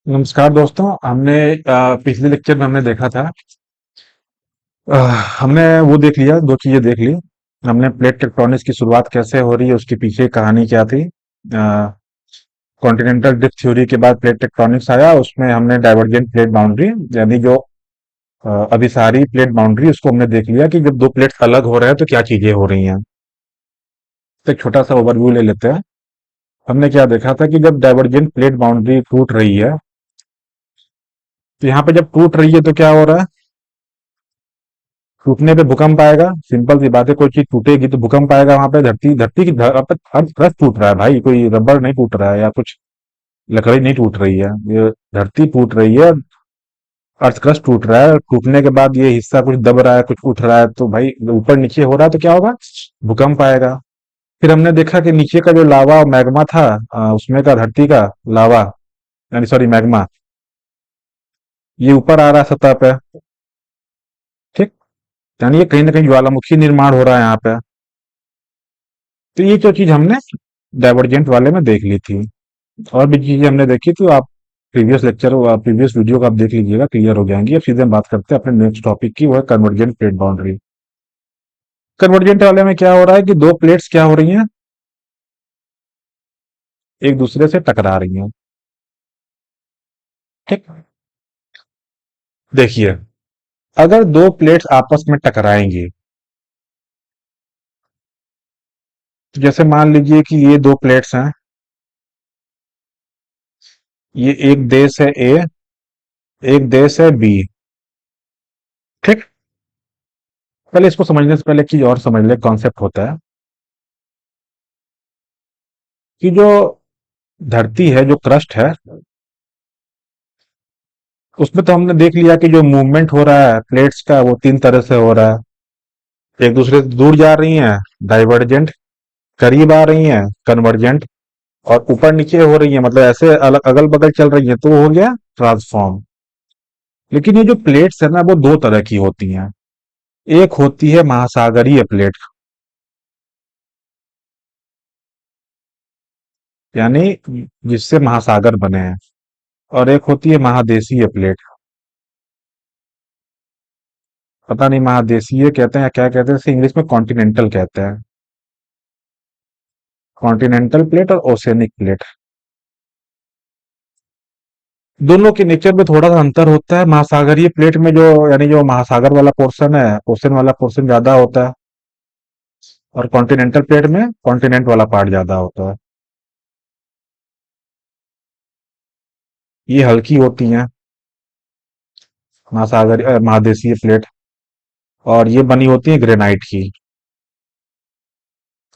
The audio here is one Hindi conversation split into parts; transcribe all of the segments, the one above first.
नमस्कार दोस्तों। हमने पिछले लेक्चर में हमने देखा था। अ, हमने वो देख लिया, दो चीजें देख ली। हमने प्लेट टेक्टोनिक्स की शुरुआत कैसे हो रही है, उसके पीछे कहानी क्या थी। कॉन्टिनेंटल ड्रिफ्ट थ्योरी के बाद प्लेट टेक्टोनिक्स आया, उसमें हमने डाइवर्जेंट प्लेट बाउंड्री यानी जो अभिसारी प्लेट बाउंड्री, उसको हमने देख लिया कि जब दो प्लेट्स अलग हो रहे हैं तो क्या चीजें हो रही हैं। तो एक छोटा सा ओवरव्यू ले लेते हैं। हमने क्या देखा था कि जब डाइवर्जेंट प्लेट बाउंड्री टूट रही है, तो यहाँ पे जब टूट रही है तो क्या हो रहा है। टूटने पे भूकंप आएगा, सिंपल सी बात है। कोई चीज टूटेगी तो भूकंप आएगा। वहां पे धरती धरती की अर्थ अर्थ टूट रहा है भाई, कोई रबर नहीं टूट रहा है या कुछ लकड़ी नहीं टूट रही है। ये धरती टूट रही है, अर्थ क्रस्ट टूट रहा है। टूटने के बाद ये हिस्सा कुछ दब रहा है, कुछ उठ रहा है, तो भाई ऊपर नीचे हो रहा है तो क्या होगा, भूकंप आएगा। फिर हमने देखा कि नीचे का जो लावा और मैग्मा था, उसमें का धरती का लावा यानी सॉरी मैग्मा, ये ऊपर आ रहा है सतह पे। ठीक, यानी ये कहीं ना कहीं ज्वालामुखी निर्माण हो रहा है यहाँ पे। तो ये जो चीज हमने डाइवर्जेंट वाले में देख ली थी। और भी चीजें हमने देखी तो आप प्रीवियस लेक्चर, प्रीवियस वीडियो को आप देख लीजिएगा, क्लियर हो जाएंगी। अब सीधे हम बात करते हैं अपने नेक्स्ट टॉपिक की, वो है कन्वर्जेंट प्लेट बाउंड्री। कन्वर्जेंट वाले में क्या हो रहा है कि दो प्लेट्स क्या हो रही हैं, एक दूसरे से टकरा रही हैं। ठीक, देखिए, अगर दो प्लेट्स आपस में टकराएंगी, तो जैसे मान लीजिए कि ये दो प्लेट्स हैं, ये एक देश है ए, एक देश है बी। ठीक, पहले इसको समझने से पहले एक चीज और समझ ले, कॉन्सेप्ट होता है कि जो धरती है, जो क्रस्ट है, उसमें तो हमने देख लिया कि जो मूवमेंट हो रहा है प्लेट्स का वो तीन तरह से हो रहा है। एक दूसरे से दूर जा रही हैं, डाइवर्जेंट। करीब आ रही हैं, कन्वर्जेंट। और ऊपर नीचे हो रही हैं, मतलब ऐसे अलग अगल बगल चल रही हैं, तो वो हो गया ट्रांसफॉर्म। लेकिन ये जो प्लेट्स है ना, वो दो तरह की होती हैं। एक होती है महासागरीय प्लेट, यानी जिससे महासागर बने हैं। और एक होती है महादेशीय प्लेट। पता नहीं महादेशीय कहते हैं या क्या कहते हैं, इसे इंग्लिश में कॉन्टिनेंटल कहते हैं। कॉन्टिनेंटल प्लेट और ओशियनिक प्लेट, दोनों के नेचर में थोड़ा सा अंतर होता है। महासागरीय प्लेट में जो यानी जो महासागर वाला पोर्शन है, ओशन वाला पोर्शन ज्यादा होता है। और कॉन्टिनेंटल प्लेट में कॉन्टिनेंट वाला पार्ट ज्यादा होता है। ये हल्की होती हैं, महासागरीय महादेशीय प्लेट। और ये बनी होती है ग्रेनाइट की।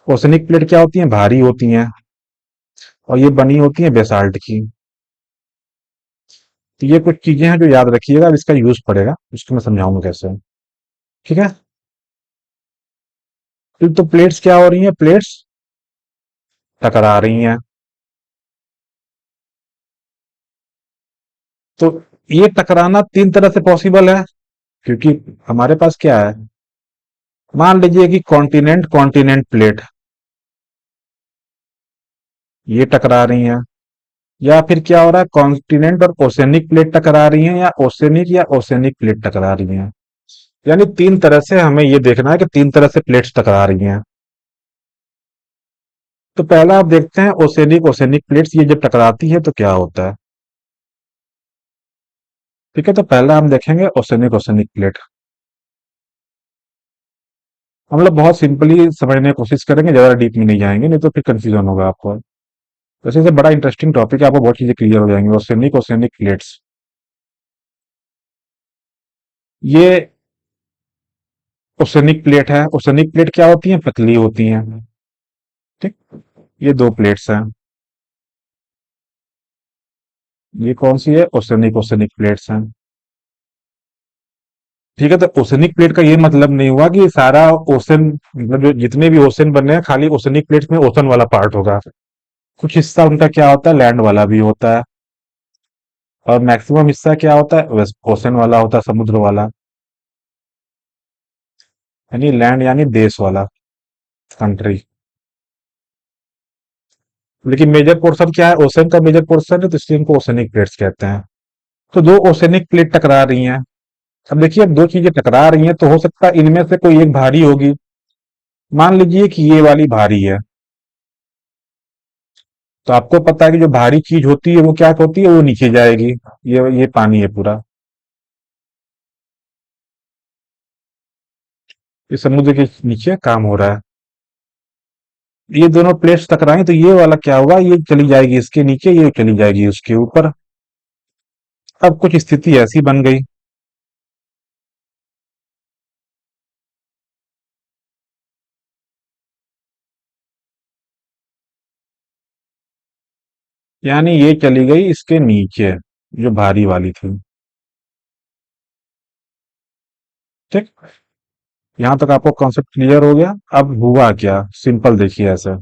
ओशनिक प्लेट क्या होती है, भारी होती हैं। और ये बनी होती है बेसाल्ट की। तो ये कुछ चीजें हैं जो याद रखिएगा, अब इसका यूज पड़ेगा, उसको मैं समझाऊंगा कैसे। ठीक है। तो प्लेट्स क्या हो रही हैं, प्लेट्स टकरा रही हैं। तो ये टकराना तीन तरह से पॉसिबल है, क्योंकि हमारे पास क्या है, मान लीजिए कि कॉन्टिनेंट कॉन्टिनेंट प्लेट ये टकरा रही हैं। या फिर क्या हो रहा है, कॉन्टिनेंट और ओशनिक प्लेट टकरा रही हैं, या ओशनिक प्लेट टकरा रही हैं। यानी तीन तरह से हमें ये देखना है कि तीन तरह से प्लेट्स टकरा रही हैं। तो पहला आप देखते हैं ओशनिक ओशनिक प्लेट्स, ये जब टकराती है तो क्या होता है। ठीक है, तो पहला हम देखेंगे ओशनिक ओशनिक प्लेट। हम लोग बहुत सिंपली समझने की कोशिश करेंगे, ज्यादा डीप में नहीं जाएंगे, नहीं तो फिर कंफ्यूजन होगा आपको। वैसे से बड़ा इंटरेस्टिंग टॉपिक है, आपको बहुत चीजें क्लियर हो जाएंगी। ओशनिक ओशनिक प्लेट्स, ये ओशनिक प्लेट है। ओशनिक प्लेट क्या होती है, पतली होती हैं। ठीक, ये दो प्लेट्स हैं। ये कौन सी है, ओशनिक ओशनिक प्लेट्स हैं। ठीक है, तो ओशनिक प्लेट का ये मतलब नहीं हुआ कि सारा ओशन, मतलब जो जितने भी ओशन बने हैं, खाली ओशनिक प्लेट्स में ओशन वाला पार्ट होगा। कुछ हिस्सा उनका क्या होता है, लैंड वाला भी होता है। और मैक्सिमम हिस्सा क्या होता है, वेस्ट ओशन वाला होता है, समुद्र वाला। यानी लैंड यानी देश वाला, कंट्री। लेकिन मेजर पोर्शन क्या है, ओशन का मेजर पोर्शन है, तो इसलिए इनको ओशनिक प्लेट्स कहते हैं। तो दो ओशनिक प्लेट टकरा रही हैं। अब देखिए, अब दो चीजें टकरा रही हैं तो हो सकता है इनमें से कोई एक भारी होगी। मान लीजिए कि ये वाली भारी है, तो आपको पता है कि जो भारी चीज होती है वो क्या होती है, वो नीचे जाएगी। ये पानी है पूरा, ये समुद्र के नीचे काम हो रहा है। ये दोनों प्लेट्स टकराई तो ये वाला क्या होगा, ये चली जाएगी इसके नीचे, ये चली जाएगी उसके ऊपर। अब कुछ स्थिति ऐसी बन गई, यानी ये चली गई इसके नीचे, जो भारी वाली थी। ठीक, यहां तक आपको कॉन्सेप्ट क्लियर हो गया। अब हुआ क्या, सिंपल देखिए ऐसे।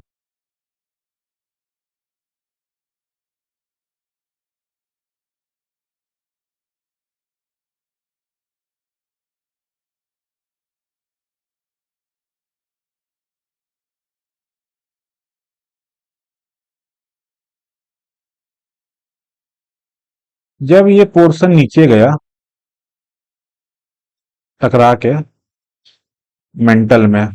जब ये पोर्शन नीचे गया टकरा के मेंटल में,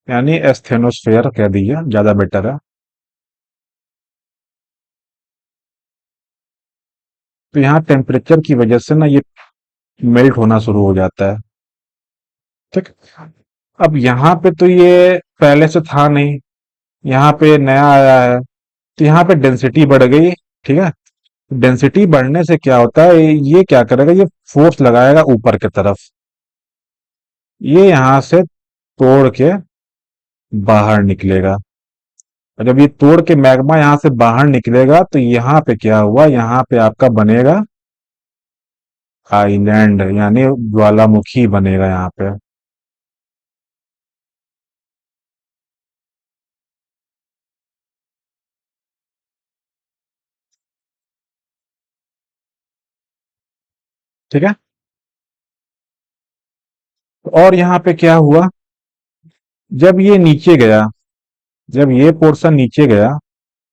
यानी एस्थेनोस्फेयर कह दीजिए, ज्यादा बेटर है। तो यहाँ टेम्परेचर की वजह से ना ये मेल्ट होना शुरू हो जाता है। ठीक, अब यहाँ पे तो ये पहले से था नहीं, यहाँ पे नया आया है, तो यहाँ पे डेंसिटी बढ़ गई। ठीक है, डेंसिटी बढ़ने से क्या होता है, ये क्या करेगा, ये फोर्स लगाएगा ऊपर की तरफ, ये यहाँ से तोड़ के बाहर निकलेगा। और जब ये तोड़ के मैग्मा यहाँ से बाहर निकलेगा तो यहाँ पे क्या हुआ, यहाँ पे आपका बनेगा आइलैंड, यानी ज्वालामुखी बनेगा यहाँ पे। ठीक है, और यहाँ पे क्या हुआ, जब ये नीचे गया, जब ये पोर्शन नीचे गया,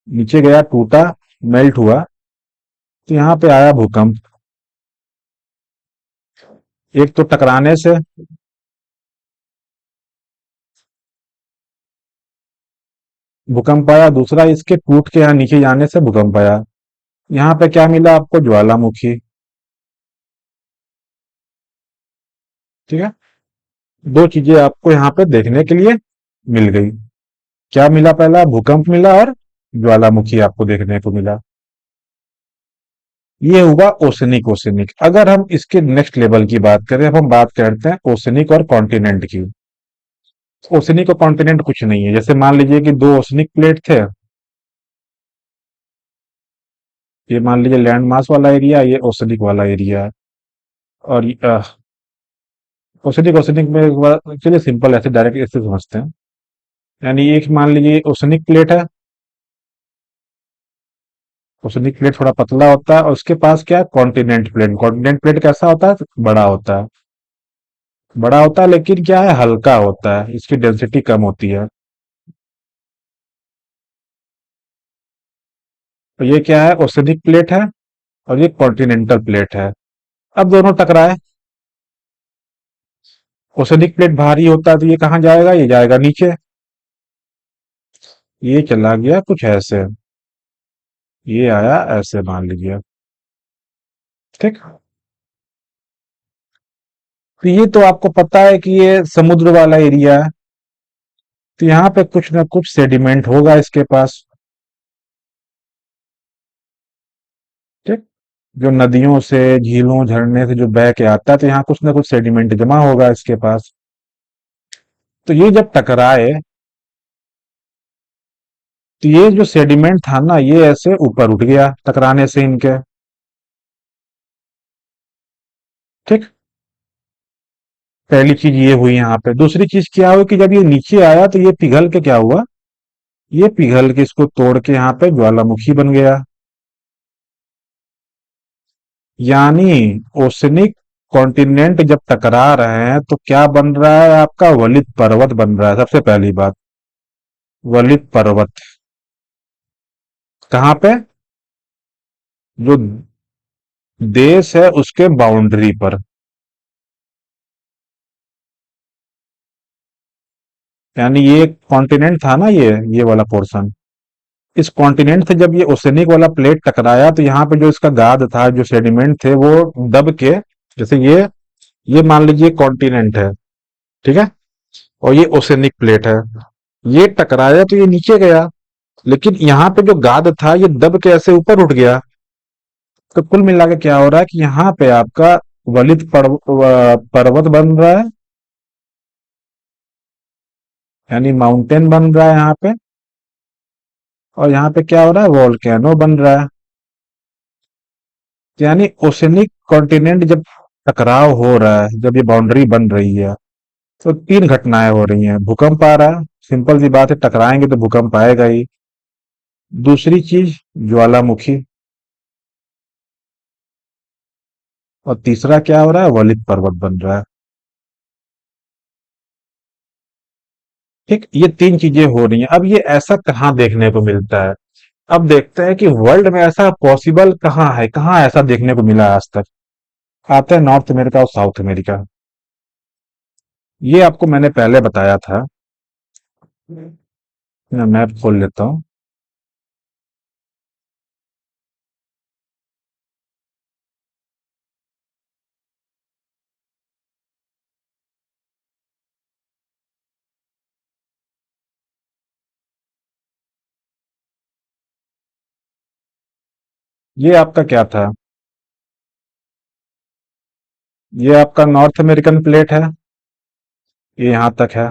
नीचे गया टूटा, मेल्ट हुआ, तो यहाँ पे आया भूकंप। एक तो टकराने से, भूकंप आया, दूसरा इसके टूट के यहाँ नीचे जाने से भूकंप आया। यहाँ पे क्या मिला आपको, ज्वालामुखी। ठीक है, दो चीजें आपको यहाँ पे देखने के लिए मिल गई। क्या मिला, पहला भूकंप मिला और ज्वालामुखी आपको देखने को मिला। ये हुआ ओशनिक। ओशनिक, अगर हम इसके नेक्स्ट लेवल की बात करें, अब हम बात करते हैं ओशनिक और कॉन्टिनेंट की। ओशनिक और कॉन्टिनेंट कुछ नहीं है, जैसे मान लीजिए कि दो ओशनिक प्लेट थे, ये मान लीजिए लैंड मास वाला एरिया, ये ओशनिक वाला एरिया है। और ओशनिक ओशनिक में एक बार चलिए सिंपल ऐसे डायरेक्ट ऐसे समझते हैं। यानी एक मान लीजिए ओशनिक प्लेट है, ओशनिक प्लेट थोड़ा पतला होता है, और उसके पास क्या है, कॉन्टिनेंट प्लेट। कॉन्टिनेंट प्लेट कैसा होता है, बड़ा होता है। बड़ा होता है लेकिन क्या है, हल्का होता है, इसकी डेंसिटी कम होती है। तो ये क्या है, ओशनिक प्लेट है, और ये कॉन्टिनेंटल प्लेट है। अब दोनों टकराए, ओशनिक प्लेट भारी होता है तो ये कहाँ जाएगा, ये जाएगा नीचे, ये चला गया कुछ ऐसे, ये आया ऐसे मान लीजिए। ठीक, तो ये तो आपको पता है कि ये समुद्र वाला एरिया है, तो यहाँ पे कुछ ना कुछ सेडिमेंट होगा इसके पास। ठीक, जो नदियों से, झीलों, झरने से जो बह के आता है, तो यहाँ कुछ ना कुछ सेडिमेंट जमा होगा इसके पास। तो ये जब टकराए, तो ये जो सेडिमेंट था ना, ये ऐसे ऊपर उठ गया टकराने से इनके। ठीक, पहली चीज ये हुई यहाँ पे। दूसरी चीज क्या हुई कि जब ये नीचे आया तो ये पिघल के क्या हुआ, ये पिघल के इसको तोड़ के यहाँ पे ज्वालामुखी बन गया। यानी ओशनिक कॉन्टिनेंट जब टकरा रहे हैं तो क्या बन रहा है, आपका वलित पर्वत बन रहा है, सबसे पहली बात। वलित पर्वत कहाँ पे? जो देश है उसके बाउंड्री पर। यानी ये कॉन्टिनेंट था ना, ये वाला पोर्शन। इस कॉन्टिनेंट से जब ये ओसेनिक वाला प्लेट टकराया तो यहाँ पे जो इसका गाद था, जो सेडिमेंट थे, वो दब के, जैसे ये मान लीजिए कॉन्टिनेंट है, ठीक है, और ये ओसेनिक प्लेट है। ये टकराया तो ये नीचे गया, लेकिन यहाँ पे जो गाद था ये दब के ऐसे ऊपर उठ गया। तो कुल मिला के क्या हो रहा है कि यहाँ पे आपका पर्वत बन रहा है, यानी माउंटेन बन रहा है यहाँ पे। और यहाँ पे क्या हो रहा है, वॉल्केनो बन रहा है। यानी ओशनिक कॉन्टिनेंट जब टकराव हो रहा है, जब ये बाउंड्री बन रही है, तो तीन घटनाएं हो रही हैं। भूकंप आ रहा है, सिंपल सी बात है, टकराएंगे तो भूकंप आएगा ही। दूसरी चीज, ज्वालामुखी। और तीसरा क्या हो रहा है, वलित पर्वत बन रहा है। ठीक, ये तीन चीजें हो रही हैं। अब ये ऐसा कहाँ देखने को मिलता है? अब देखते हैं कि वर्ल्ड में ऐसा पॉसिबल कहाँ है, कहाँ ऐसा देखने को मिला आज तक। आते हैं नॉर्थ अमेरिका और साउथ अमेरिका। ये आपको मैंने पहले बताया था। मैं मैप खोल लेता हूँ। ये आपका क्या था? ये आपका नॉर्थ अमेरिकन प्लेट है, ये यहां तक है।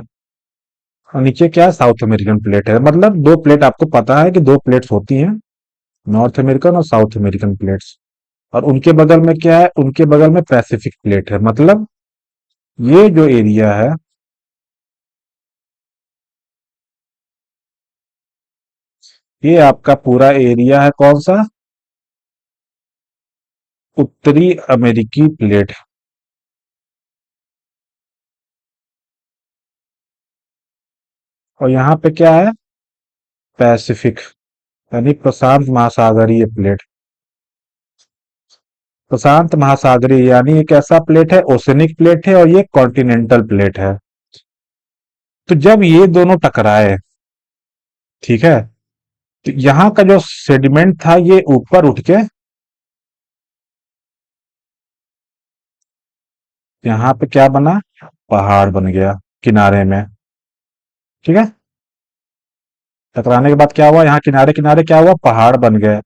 और नीचे क्या है, साउथ अमेरिकन प्लेट है। मतलब दो प्लेट, आपको पता है कि दो प्लेट्स होती हैं, नॉर्थ अमेरिकन और साउथ अमेरिकन प्लेट्स। और उनके बगल में क्या है, उनके बगल में पैसिफिक प्लेट है। मतलब ये जो एरिया है, ये आपका पूरा एरिया है कौन सा, उत्तरी अमेरिकी प्लेट। और यहाँ पे क्या है, पैसिफिक, यानी प्रशांत महासागरीय प्लेट। प्रशांत महासागरीय यानी एक ऐसा प्लेट है, ओशनिक प्लेट है, और ये कॉन्टिनेंटल प्लेट है। तो जब ये दोनों टकराए, ठीक है, तो यहाँ का जो सेडिमेंट था ये ऊपर उठ के यहाँ पे क्या बना, पहाड़ बन गया किनारे में। ठीक है, टकराने के बाद क्या हुआ, यहाँ किनारे किनारे क्या हुआ, पहाड़ बन गए,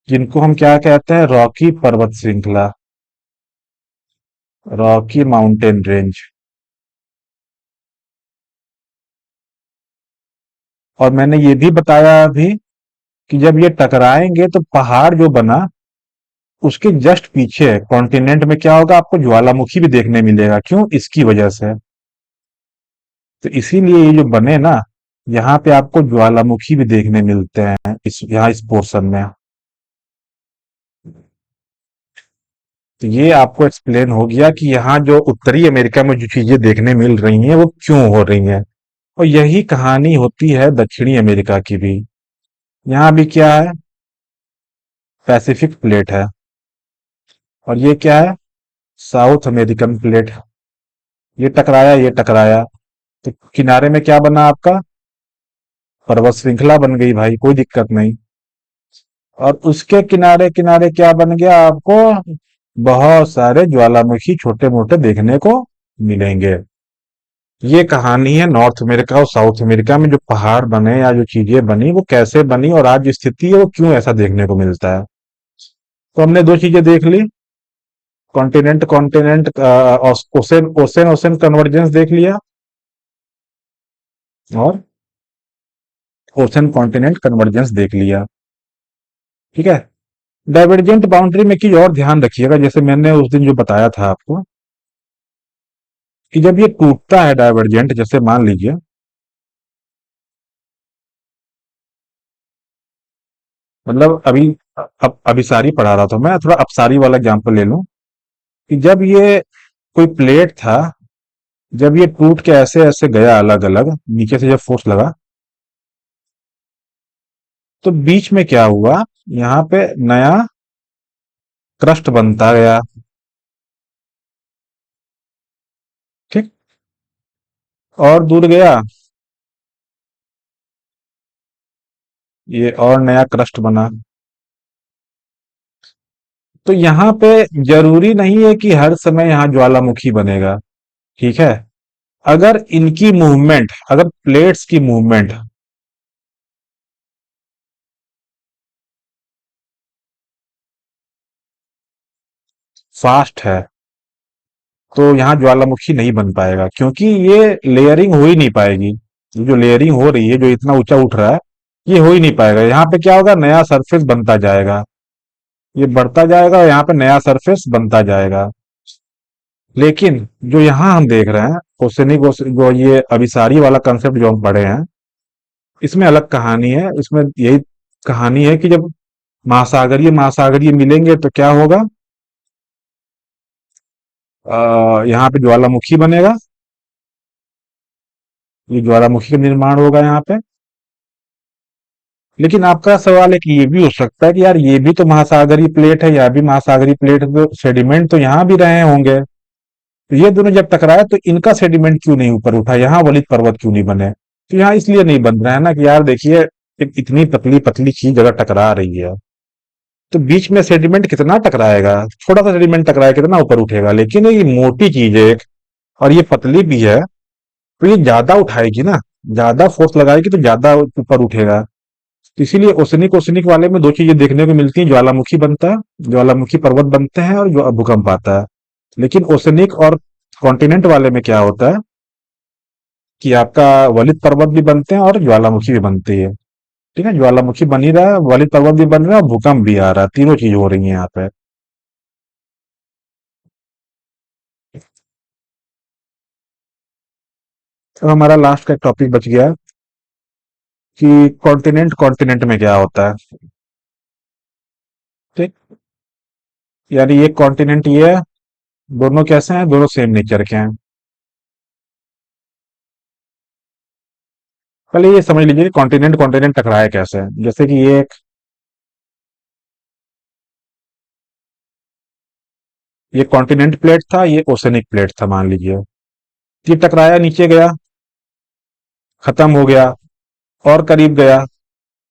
जिनको हम क्या कहते हैं, रॉकी पर्वत श्रृंखला, रॉकी माउंटेन रेंज। और मैंने ये भी बताया अभी कि जब ये टकराएंगे तो पहाड़ जो बना, उसके जस्ट पीछे कॉन्टिनेंट में क्या होगा, आपको ज्वालामुखी भी देखने मिलेगा। क्यों, इसकी वजह से। तो इसीलिए ये जो बने ना, यहाँ पे आपको ज्वालामुखी भी देखने मिलते हैं, इस पोर्शन में। तो ये आपको एक्सप्लेन हो गया कि यहाँ जो उत्तरी अमेरिका में जो चीजें देखने मिल रही हैं वो क्यों हो रही हैं। और यही कहानी होती है दक्षिणी अमेरिका की भी। यहाँ भी क्या है, पैसिफिक प्लेट है। और ये क्या है, साउथ अमेरिकन प्लेट। ये टकराया, ये टकराया, तो किनारे में क्या बना आपका, पर्वत श्रृंखला बन गई भाई, कोई दिक्कत नहीं। और उसके किनारे किनारे क्या बन गया, आपको बहुत सारे ज्वालामुखी छोटे मोटे देखने को मिलेंगे। ये कहानी है नॉर्थ अमेरिका और साउथ अमेरिका में जो पहाड़ बने या जो चीजें बनी वो कैसे बनी, और आज जो स्थिति है वो क्यों ऐसा देखने को मिलता है। तो हमने दो चीजें देख ली, continent continent ocean ocean ocean convergence देख लिया, और ओशन कॉन्टिनेंट कन्वर्जेंस देख लिया। ठीक है, डाइवर्जेंट बाउंड्री में की और ध्यान रखिएगा, जैसे मैंने उस दिन जो बताया था आपको, कि जब ये टूटता है डाइवर्जेंट, जैसे मान लीजिए, मतलब अभी अभिसारी पढ़ा रहा था मैं, थोड़ा अपसारी वाला एग्जांपल ले लूं, कि जब ये कोई प्लेट था, जब ये टूट के ऐसे ऐसे गया अलग अलग, नीचे से जब फोर्स लगा, तो बीच में क्या हुआ, यहाँ पे नया क्रस्ट बनता गया। ठीक। और दूर गया, ये और नया क्रस्ट बना। तो यहाँ पे जरूरी नहीं है कि हर समय यहाँ ज्वालामुखी बनेगा। ठीक है। अगर इनकी मूवमेंट, अगर प्लेट्स की मूवमेंट फास्ट है, तो यहाँ ज्वालामुखी नहीं बन पाएगा, क्योंकि ये लेयरिंग हो ही नहीं पाएगी। ये जो लेयरिंग हो रही है, जो इतना ऊंचा उठ रहा है, ये हो ही नहीं पाएगा। यहाँ पे क्या होगा, नया सरफेस बनता जाएगा, ये बढ़ता जाएगा और यहाँ पे नया सरफेस बनता जाएगा। लेकिन जो यहाँ हम देख रहे हैं, ओसेनिक, जो ये अभिसारी वाला कंसेप्ट जो हम पढ़े हैं, इसमें अलग कहानी है। इसमें यही कहानी है कि जब महासागरीय महासागरीय मिलेंगे तो क्या होगा, यहाँ पे ज्वालामुखी बनेगा, ये ज्वालामुखी का निर्माण होगा यहाँ पे। लेकिन आपका सवाल है कि ये भी हो सकता है कि यार ये भी तो महासागरीय प्लेट है, यह भी महासागरीय प्लेट है, तो सेडिमेंट तो यहाँ भी रहे होंगे। तो ये दोनों जब टकराए तो इनका सेडिमेंट क्यों नहीं ऊपर उठा, यहाँ वलित पर्वत क्यों नहीं बने? तो यहाँ इसलिए नहीं बन रहा है ना कि यार देखिए, एक इतनी पतली पतली चीज अगर टकरा रही है, तो बीच में सेडिमेंट कितना टकराएगा? थोड़ा सा सेडिमेंट टकराए कितना ऊपर उठेगा? लेकिन ये मोटी चीज है एक, और ये पतली भी है, तो ये ज्यादा उठाएगी ना, ज्यादा फोर्स लगाएगी तो ज्यादा ऊपर उठेगा। तो इसीलिए ओसनिक ओसनिक वाले में दो चीजें देखने को मिलती हैं, ज्वालामुखी बनता है, ज्वालामुखी पर्वत बनते हैं, और भूकंप आता है। लेकिन ओसनिक और कॉन्टिनेंट वाले में क्या होता है कि आपका वलित पर्वत भी बनते हैं और ज्वालामुखी भी बनती है। ठीक है, ज्वालामुखी बन ही रहा है, वलित पर्वत भी बन रहा है, और भूकंप भी आ रहा है, तीनों चीज हो रही है यहाँ पे। तो हमारा लास्ट का एक टॉपिक बच गया कि कॉन्टिनेंट कॉन्टिनेंट में क्या होता है। ठीक। यानी ये कॉन्टिनेंट ये है, दोनों कैसे हैं, दोनों सेम नेचर के हैं। पहले ये समझ लीजिए कि कॉन्टिनेंट कॉन्टिनेंट टकराए कैसे। जैसे कि ये कॉन्टिनेंट प्लेट था, ये ओसेनिक प्लेट था, मान लीजिए। ये टकराया, नीचे गया, खत्म हो गया, और करीब गया।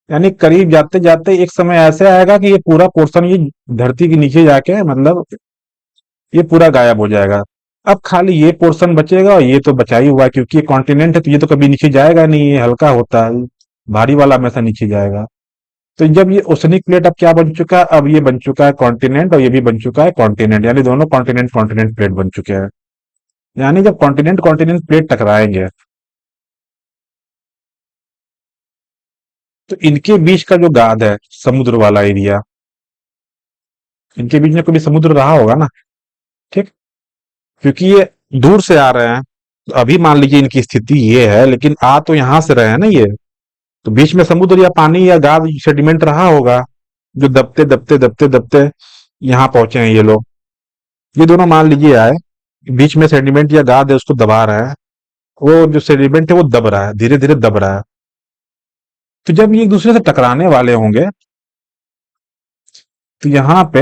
यानी करीब जाते जाते एक समय ऐसे आएगा कि ये पूरा पोर्शन, ये धरती के नीचे जाके, मतलब ये पूरा गायब हो जाएगा। अब खाली ये पोर्शन बचेगा, और ये तो बचा ही हुआ है, क्योंकि ये कॉन्टिनेंट है, तो ये तो कभी नीचे जाएगा नहीं, ये हल्का होता है, भारी वाला हमेशा नीचे जाएगा। तो जब ये ओसनिक प्लेट अब क्या बन चुका है, अब ये बन चुका है कॉन्टिनेंट, और ये भी बन चुका है कॉन्टिनेंट, यानी दोनों कॉन्टिनेंट कॉन्टिनेंट प्लेट बन चुके हैं। यानी जब कॉन्टिनेंट कॉन्टिनेंट प्लेट टकराएंगे, तो इनके बीच का जो गाद है, समुद्र वाला एरिया, इनके बीच में कभी समुद्र रहा होगा ना। ठीक। क्योंकि ये दूर से आ रहे हैं, तो अभी मान लीजिए इनकी स्थिति ये है, लेकिन आ तो यहां से रहे हैं ना ये। तो बीच में समुद्र या पानी या गाद सेडिमेंट रहा होगा, जो दबते दबते दबते दबते यहाँ पहुंचे हैं ये लोग। ये दोनों मान लीजिए आए, बीच में सेडिमेंट या गाद है, उसको दबा रहे हैं। वो जो सेडिमेंट है वो दब रहा है, धीरे धीरे दब रहा है। तो जब ये एक दूसरे से टकराने वाले होंगे, तो यहाँ पे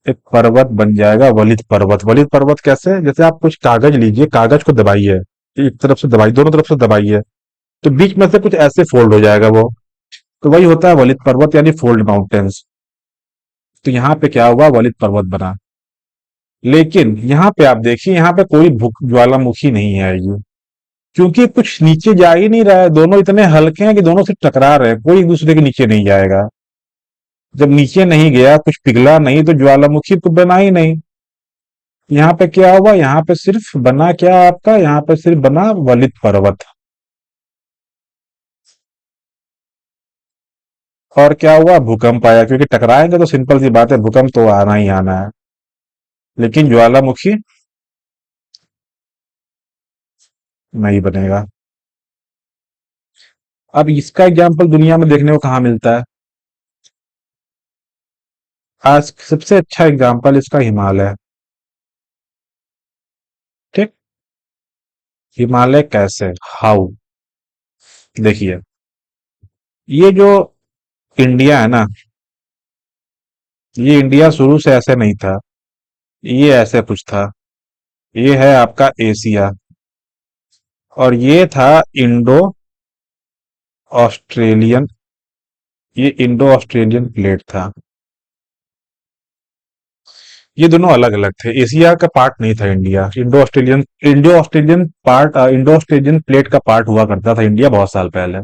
एक पर्वत बन जाएगा, वलित पर्वत। वलित पर्वत कैसे? जैसे आप कुछ कागज लीजिए, कागज को दबाइए, एक तरफ से दबाइए, दोनों तरफ से दबाइए, तो बीच में से कुछ ऐसे फोल्ड हो जाएगा वो। तो वही होता है वलित पर्वत, यानी फोल्ड माउंटेन्स। तो यहाँ पे क्या हुआ, वलित पर्वत बना। लेकिन यहाँ पे आप देखिए, यहाँ पे कोई ज्वालामुखी नहीं है ये, क्योंकि कुछ नीचे जा ही नहीं रहा है, दोनों इतने हल्के हैं कि दोनों से टकरा रहे हैं, कोई एक दूसरे के नीचे नहीं जाएगा। जब नीचे नहीं गया, कुछ पिघला नहीं, तो ज्वालामुखी तो बना ही नहीं। यहाँ पे क्या हुआ, यहाँ पे सिर्फ बना क्या आपका, यहाँ पे सिर्फ बना वलित पर्वत। और क्या हुआ, भूकंप आया, क्योंकि टकराएंगे तो सिंपल सी बात है, भूकंप तो आना ही आना है। लेकिन ज्वालामुखी नहीं बनेगा। अब इसका एग्जाम्पल दुनिया में देखने को कहाँ मिलता है? आज सबसे अच्छा एग्जाम्पल इसका हिमालय। ठीक। हिमालय कैसे, हाउ? देखिए, ये जो इंडिया है ना, ये इंडिया शुरू से ऐसे नहीं था। ये ऐसे कुछ था। ये है आपका एशिया। और ये था इंडो ऑस्ट्रेलियन। ये इंडो ऑस्ट्रेलियन प्लेट था। ये दोनों अलग अलग थे, एशिया का पार्ट नहीं था इंडिया। इंडो ऑस्ट्रेलियन प्लेट का पार्ट हुआ करता था इंडिया बहुत साल पहले।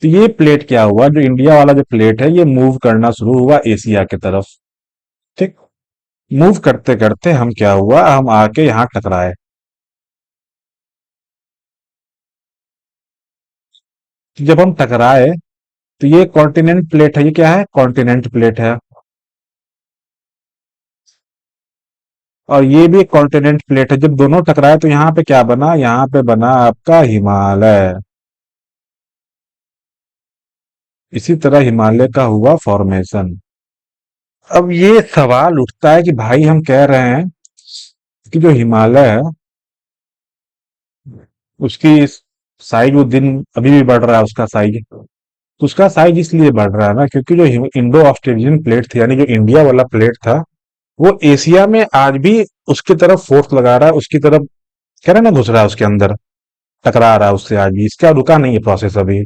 तो ये प्लेट क्या हुआ, जो इंडिया वाला जो प्लेट है, ये मूव करना शुरू हुआ एशिया की तरफ। ठीक। मूव करते करते हम क्या हुआ, हम आके यहाँ टकराए। तो जब हम टकराए, तो ये कॉन्टिनेंट प्लेट है। ये क्या है, कॉन्टिनेंट प्लेट है। और ये भी एक कॉन्टिनेंट प्लेट है। जब दोनों टकराए तो यहाँ पे क्या बना, यहाँ पे बना आपका हिमालय। इसी तरह हिमालय का हुआ फॉर्मेशन। अब ये सवाल उठता है कि भाई हम कह रहे हैं कि जो हिमालय है, उसकी साइज वो दिन अभी भी बढ़ रहा है उसका साइज। तो उसका साइज इसलिए बढ़ रहा है ना, क्योंकि जो इंडो ऑस्ट्रेलियन प्लेट थी, यानी जो इंडिया वाला प्लेट था, वो एशिया में आज भी उसकी तरफ फोर्स लगा रहा है, उसकी तरफ कह रहे हैं ना, घुस रहा है उसके अंदर, टकरा रहा है उससे आज भी। इसका रुका नहीं है प्रोसेस अभी।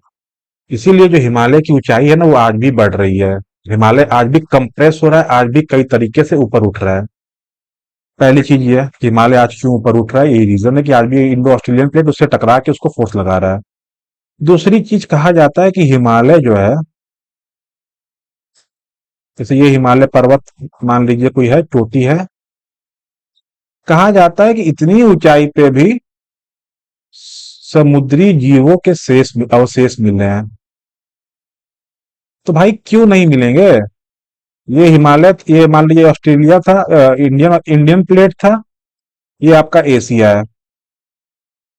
इसीलिए जो हिमालय की ऊंचाई है ना, वो आज भी बढ़ रही है। हिमालय आज भी कंप्रेस हो रहा है, आज भी कई तरीके से ऊपर उठ रहा है। पहली चीज ये है कि हिमालय आज क्यों ऊपर उठ रहा है, यही रीजन है कि आज भी इंडो ऑस्ट्रेलियन प्लेट उससे टकरा के उसको फोर्स लगा रहा है। दूसरी चीज, कहा जाता है कि हिमालय जो है, जैसे ये हिमालय पर्वत मान लीजिए कोई है, चोटी है। कहा जाता है कि इतनी ऊंचाई पे भी समुद्री जीवों के अवशेष मिले हैं। तो भाई क्यों नहीं मिलेंगे। ये मान लीजिए ऑस्ट्रेलिया था, इंडियन इंडियन प्लेट था। ये आपका एशिया है।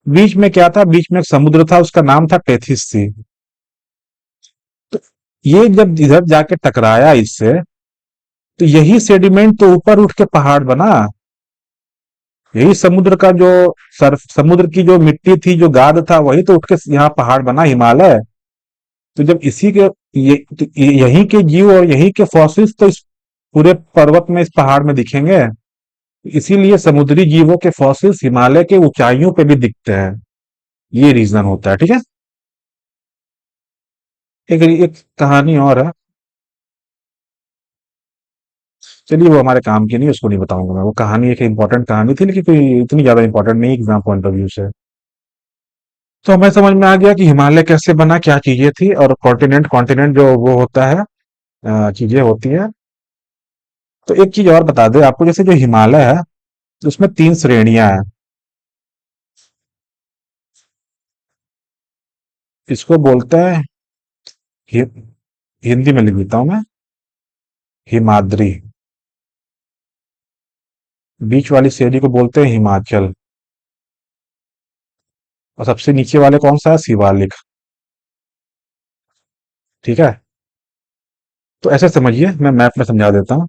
बीच में क्या था, बीच में एक समुद्र था, उसका नाम था टेथिस सी। तो ये जब इधर जाके टकराया इससे, तो यही सेडिमेंट तो ऊपर उठ के पहाड़ बना। यही समुद्र का जो समुद्र की जो मिट्टी थी, जो गाद था, वही तो उठ के यहाँ पहाड़ बना, हिमालय। तो जब इसी के तो यहीं के जीव और यहीं के फॉसिल्स तो इस पूरे पर्वत में, इस पहाड़ में दिखेंगे। इसीलिए समुद्री जीवों के फॉसिल्स हिमालय के ऊंचाइयों पे भी दिखते हैं। ये रीजन होता है, ठीक है। एक कहानी और है। चलिए, वो हमारे काम की नहीं, उसको नहीं बताऊंगा मैं। वो कहानी एक इंपॉर्टेंट कहानी थी, लेकिन कोई इतनी ज्यादा इंपॉर्टेंट नहीं एग्जाम पॉइंट ऑफ व्यू से। तो हमें समझ में आ गया कि हिमालय कैसे बना, क्या चीजें थी, और कॉन्टिनेंट कॉन्टिनेंट जो वो होता है, चीजें होती हैं। तो एक चीज और बता दे आपको, जैसे जो हिमालय है, उसमें तीन श्रेणियां हैं। इसको बोलते हैं, हि, हिंदी में लिख देता हूं मैं, हिमाद्री। बीच वाली श्रेणी को बोलते हैं हिमाचल। और सबसे नीचे वाले कौन सा है, शिवालिक। ठीक है। तो ऐसे समझिए, मैं मैप में समझा देता हूँ।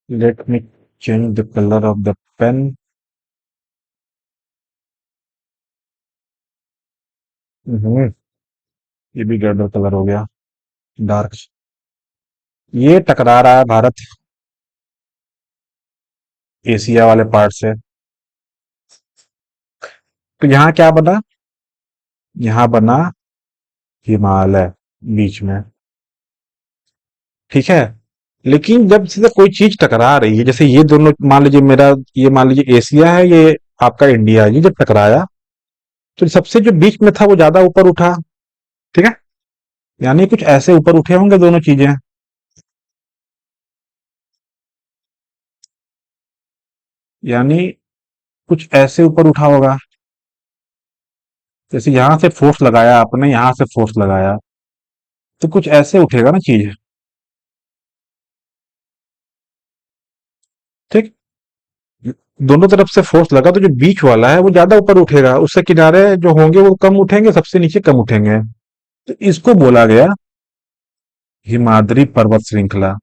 Let me change the colour of the pen. ये भी गड़बड़ कलर हो गया, डार्क। ये टकरा रहा है भारत एशिया वाले पार्ट से। तो यहाँ क्या बना, यहाँ बना हिमालय बीच में। ठीक है। लेकिन जब से कोई चीज टकरा रही है, जैसे ये दोनों मान लीजिए, मेरा ये मान लीजिए एशिया है, ये आपका इंडिया है, ये जब टकराया, तो सबसे जो बीच में था वो ज्यादा ऊपर उठा। ठीक है। यानी कुछ ऐसे ऊपर उठे होंगे दोनों चीजें। यानी कुछ ऐसे ऊपर उठा होगा। जैसे यहां से फोर्स लगाया आपने, यहां से फोर्स लगाया, तो कुछ ऐसे उठेगा ना चीज। ठीक। दोनों तरफ से फोर्स लगा तो जो बीच वाला है वो ज्यादा ऊपर उठेगा, उससे किनारे जो होंगे वो कम उठेंगे, सबसे नीचे कम उठेंगे। तो इसको बोला गया हिमाद्री पर्वत श्रृंखला,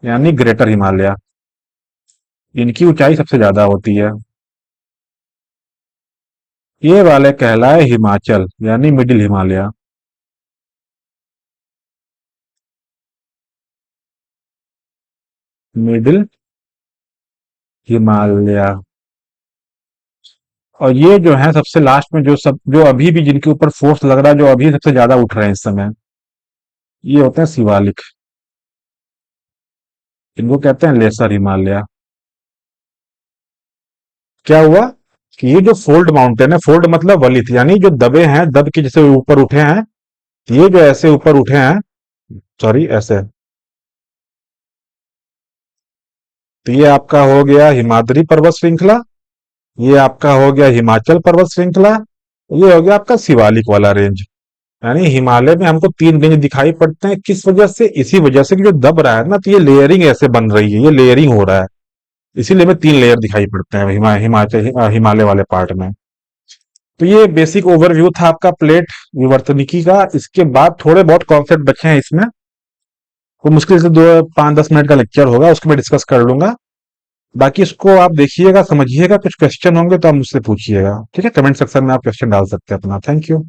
यानी ग्रेटर हिमालय। इनकी ऊंचाई सबसे ज्यादा होती है। ये वाले कहलाए हिमाचल, यानी मिडिल हिमालय। मिडिल हिमालय। और ये जो है सबसे लास्ट में, जो अभी भी जिनके ऊपर फोर्स लग रहा है, जो अभी सबसे ज्यादा उठ रहे हैं इस समय, ये होते हैं शिवालिक। इनको कहते हैं लेसर हिमालय। क्या हुआ कि ये जो फोल्ड माउंटेन है, फोल्ड मतलब वलित, यानी जो दबे हैं, दब के जैसे ऊपर उठे हैं, ये जो ऐसे ऊपर उठे हैं, सॉरी ऐसे, तो ये आपका हो गया हिमाद्री पर्वत श्रृंखला, ये आपका हो गया हिमाचल पर्वत श्रृंखला, ये हो गया आपका शिवालिक वाला रेंज। यानी हिमालय में हमको तीन रेंज दिखाई पड़ते हैं, किस वजह से? इसी वजह से कि जो दब रहा है ना, तो ये लेयरिंग ऐसे बन रही है, ये लेयरिंग हो रहा है, इसीलिए हमें तीन लेयर दिखाई पड़ते हैं हिमालय वाले पार्ट में। तो ये बेसिक ओवरव्यू था आपका प्लेट विवर्तनिकी का। इसके बाद थोड़े बहुत कॉन्सेप्ट बचे हैं इसमें, वो मुश्किल से 2 5 10 मिनट का लेक्चर होगा, उसको मैं डिस्कस कर लूंगा। बाकी इसको आप देखिएगा, समझिएगा, कुछ क्वेश्चन होंगे तो आप मुझसे पूछिएगा, ठीक है? कमेंट सेक्शन में आप क्वेश्चन डाल सकते हैं अपना। Thank you.